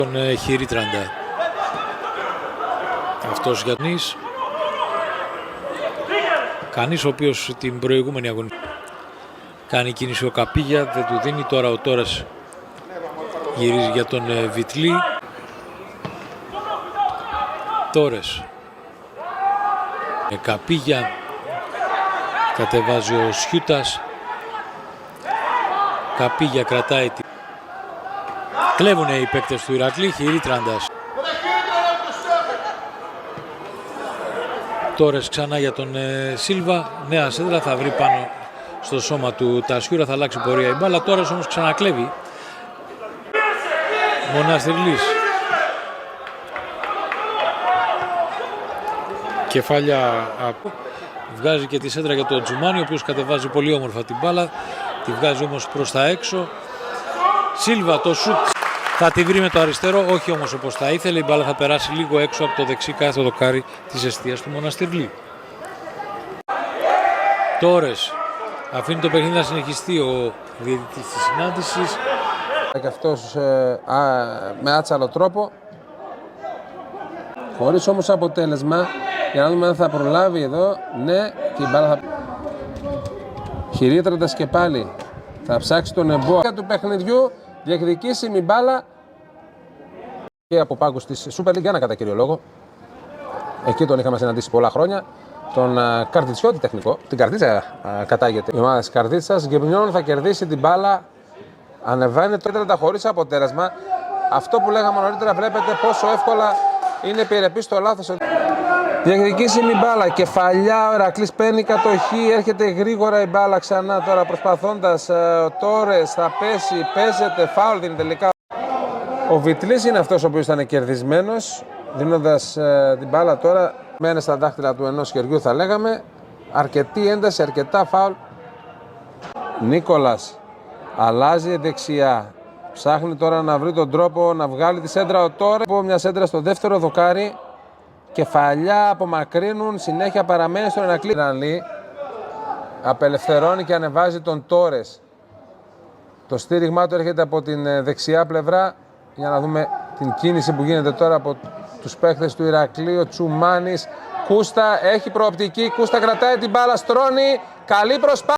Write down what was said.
Τον Χιρίτραντα. Αυτός για Νης. Κανείς ο οποίος την προηγούμενη αγωνία κάνει κίνηση ο Καπίγια, δεν του δίνει. Τώρα ο Τόρες γυρίζει για τον Βιτλή. Τόρες. Καπίγια. Κατεβάζει ο Σιούτας. Καπίγια κρατάει τη... Κλέβουνε οι παίκτες του Ηρακλή. Χιρίτραντας. Τόρες ξανά για τον Σίλβα. Νέα σέντρα, θα βρει πάνω στο σώμα του Τασιούρα, θα αλλάξει πορεία η μπάλα. Τόρες όμως ξανακλέβει. Μοναστηρλής. Κεφάλια από... Βγάζει και τη σέντρα για τον Τζουμάνι, ο οποίος κατεβάζει πολύ όμορφα την μπάλα. Τη βγάζει όμως προς τα έξω. Σίλβα, το σουτ θα τη βρει με το αριστερό, όχι όμως όπως θα ήθελε. Η μπάλα θα περάσει λίγο έξω από το δεξί κάθε δοκάρι της εστίας του Μοναστηρλή. Τόρες αφήνει το παιχνίδι να συνεχιστεί ο διαιτητής της συνάντησης. Και αυτός με άτσαλο τρόπο, χωρίς όμως αποτέλεσμα, για να δούμε αν θα προλάβει εδώ. Ναι, και η μπάλα θα... Χιρίτραντας και πάλι θα ψάξει τον εμπό του παιχνιδιού, διεκδικήσιμη μπάλα και από πάγκους της Super League 1 κατά κύριο λόγο. Εκεί τον είχαμε συναντήσει πολλά χρόνια. Τον Καρδιτσιώτη τεχνικό, την Καρδίτσα κατάγεται η ομάδα της Καρδίτσας. Γκεμπνιόν θα κερδίσει την μπάλα, ανεβαίνει το τέταρτα χωρίς αποτέλεσμα. Αυτό που λέγαμε νωρίτερα, βλέπετε πόσο εύκολα είναι επιρρεπή στο λάθος. Διεκδικήσιμη μπάλα, κεφαλιά, ο Ηρακλής παίρνει κατοχή, έρχεται γρήγορα η μπάλα ξανά τώρα προσπαθώντας. Ο Τόρες θα πέσει, παίζεται, φάουλ δίνει τελικά. Ο Βιτλής είναι αυτός ο οποίος ήταν κερδισμένος, δίνοντας την μπάλα τώρα. Μένει στα δάχτυλα του ενός χεριού θα λέγαμε. Αρκετή ένταση, αρκετά φάουλ. Νίκολας αλλάζει δεξιά. Ψάχνει τώρα να βρει τον τρόπο να βγάλει τη σέντρα ο Τόρες. Μια σέντρα στο δεύτερο δοκάρι. Κεφαλιά απομακρύνουν, συνέχεια παραμένει στον Ηρακλή. Απελευθερώνει και ανεβάζει τον Τόρες. Το στήριγμά του έρχεται από την δεξιά πλευρά. Για να δούμε την κίνηση που γίνεται τώρα από τους παίχτες του Ηρακλή. Ο Τσουμάνης, Κούστα έχει προοπτική, Κούστα κρατάει την μπάλα, στρώνει, καλή προσπάθεια.